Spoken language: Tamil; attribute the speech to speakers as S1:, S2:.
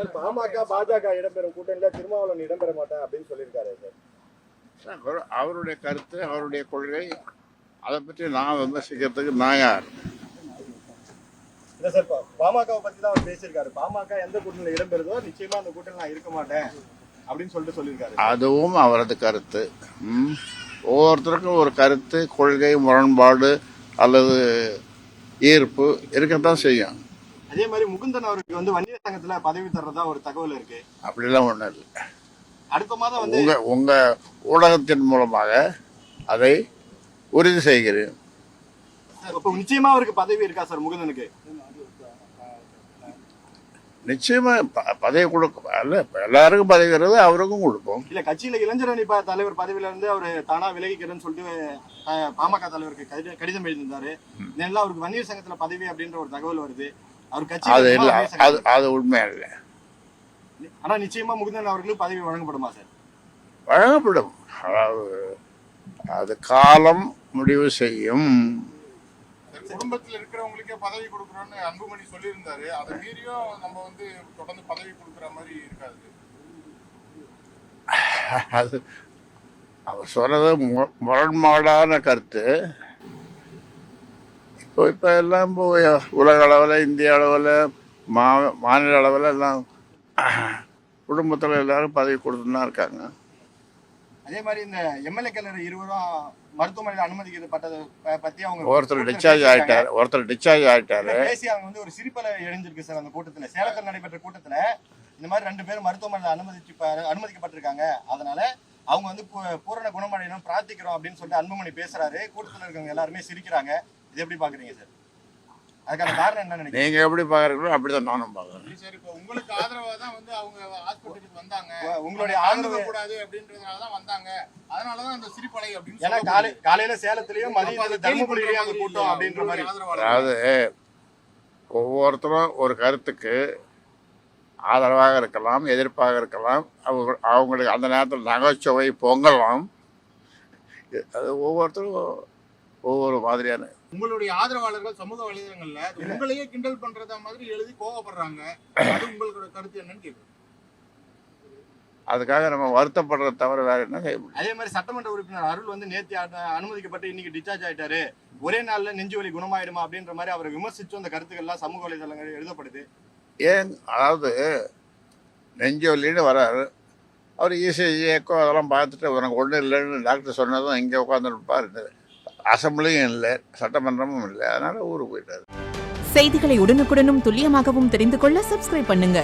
S1: சார் பாமக பாஜக இடம்பெறும் கூட்டணியில திருமாவளவன் இடம்பெற மாட்டேன் அப்படின்னு சொல்லியிருக்காரு சார்.
S2: அவருடைய கருத்து, அவருடைய கொள்கை, அதை பற்றி நான் விமர்சிக்கிறதுக்கு நான் யார்?
S1: இல்ல சார், பாமகவை பத்தி தான் அவர் பேசியிருக்காரு. பாமக எந்த கூட்டணியில இடம்பெறுதோ நிச்சயமா அந்த கூட்டணியில் நான் இருக்க மாட்டேன் அப்படின்னு சொல்லிட்டு சொல்லியிருக்காரு.
S2: அதுவும் அவரது கருத்து. ஒவ்வொருத்தருக்கும் ஒரு கருத்து, கொள்கை, முரண்பாடு அல்லது ஈர்ப்பு இருக்கத்தான் செய்யும்.
S1: அதே மாதிரி முகுந்தன் அவருக்கு வன்னியர் சங்கத்துல பதவி தர்றதா ஒரு தகவல் இருக்கு.
S2: அப்படிலாம் ஒன்றும் இல்லை.
S1: அடுத்த மாதம்
S2: உங்க ஊடகத்தின் மூலமாக அதை உறுதி செய்கிறேன்.
S1: நிச்சயமா அவருக்கு பதவி இருக்கா சார்? முகுந்தனுக்கு
S2: நிச்சயமா பதவி கொடுக்க அல்ல, எல்லாருக்கும் பதவிங்கிறது அவருக்கும் கொடுப்போம்.
S1: இல்ல, கட்சியில இளைஞர் அணி தலைவர் பதவியில இருந்து அவர் தானா விலகிக்கிறேன்னு சொல்லிட்டு பாமக தலைவருக்கு கடிதம் எழுதியிருந்தாரு. இதெல்லாம் அவருக்கு வன்னியர் சங்கத்துல பதவி அப்படின்ற ஒரு தகவல் வருது. அவர் கட்சி
S2: அது உண்மையா இல்லை.
S1: ஆனா நிச்சயமா முகுந்தன் அவர்களுக்கு பதவி வழங்கப்படுமா சார்?
S2: வழங்கப்படும். அது காலம் முடிவு செய்யும்.
S3: குடும்பத்தில் இருக்கிறவங்களுக்கே பதவி கொடுக்குறோன்னு அன்புமணி சொல்லியிருந்தாரு. அதை மீறியும் நம்ம தொடர்ந்து பதவி கொடுக்குற மாதிரி இருக்காது.
S2: அது அவர் சொல்றது முரண்பாடான கருத்து. இப்போ எல்லாம் உலக அளவில், இந்திய அளவில், மாநில அளவில் எல்லாம் குடும்பத்தில் எல்லாரும் பதவி கொடுத்துன்னு தான் இருக்காங்க.
S1: அதே மாதிரி இந்த எம்எல்ஏக்கள் இருவரும் மருத்துவமனையில் அனுமதிக்கப்பட்டதை பத்தி அவங்க
S2: ஒருத்தர் டிஸ்சார்ஜ் ஆயிட்டாரு.
S1: பேசி அவங்க ஒரு சிரிப்பலை எழுந்திருக்கு சார். அந்த கூட்டத்துல, சேலத்தில் நடைபெற்ற கூட்டத்துல இந்த மாதிரி 2 பேரும் மருத்துவமனையில் அனுமதிக்கப்பட்டிருக்காங்க. அதனால அவங்க பூரண குணமடையணும் பிரார்த்திக்கிறோம் அப்படின்னு சொல்லிட்டு அன்புமணி பேசுறாரு. கூட்டத்தில் இருக்கவங்க எல்லாருமே சிரிக்கிறாங்க. இது எப்படி பாக்குறீங்க சார்? அதுக்கான காரணம் என்ன நினைக்கிறீங்க?
S2: நீங்க எப்படி பாக்குறீங்களோ அப்படிதான் நானும் பாக்குறேன்.
S3: சரி, இப்போ உங்களுக்கு ஆதரவா தான் அவங்க ஹாஸ்பிட்டலுக்கு வந்தாங்க.
S1: உங்களுடைய ஆதரவு
S3: கூடாது அப்படின்றதுனால தான் வந்தாங்க. அதனாலதான் அந்த சிரிப்பலை அப்படின்னு.
S1: ஏன்னா காலையில சேலத்திலயும் மதியத்துல தர்மபுரியிலயும் அந்த கூட்டம் அப்படின்ற மாதிரி.
S2: அதாவது ஒவ்வொருத்தரும் ஒரு கருத்துக்கு ஆதரவாக இருக்கலாம், எதிர்ப்பாக இருக்கலாம். அவங்களுக்கு அந்த நேரத்தில் நகைச்சுவை பொங்கலாம். அது ஒவ்வொருத்தரும் ஒவ்வொரு மாதிரியான.
S3: உங்களுடைய ஆதரவாளர்கள் சமூக வலைதளங்கள்ல உங்களையே கிண்டல் பண்றத மாதிரி எழுதி கோவப்படுறாங்க. அது உங்களோட கருத்து என்னன்னு கேட்குறேன்.
S2: அதுக்காக நம்ம வருத்தப்படுறத தவிர வேற என்ன செய்ய முடியும்?
S1: அதே மாதிரி சட்டமன்ற உறுப்பினர் அருள் நேற்று அனுமதிக்கப்பட்டு இன்னைக்கு டிஸ்சார்ஜ் ஆயிட்டாரு. ஒரே நாள்ல நெஞ்சு வலி குணமாயிடுமா அப்படின்ற மாதிரி அவரை விமர்சிச்சு அந்த கருத்துக்கள் எல்லாம் சமூக வலைதளங்கள் எழுதப்படுது.
S2: ஏன், அதாவது நெஞ்சு வலின்னு வராரு, அவர் இசிஜி எக்கோ அதெல்லாம் பார்த்துட்டு உனக்கு ஒன்றும் இல்லைன்னு டாக்டர் சொன்னதும் இங்கே உட்காந்துருப்பார். அசம்பிளியும் இல்லை, சட்டமன்றமும் இல்லை, அதனால ஊருக்கு போயிட்டாரு.
S4: செய்திகளை உடனுக்குடனும் துல்லியமாகவும் தெரிந்து கொள்ள சப்ஸ்கிரைப் பண்ணுங்க.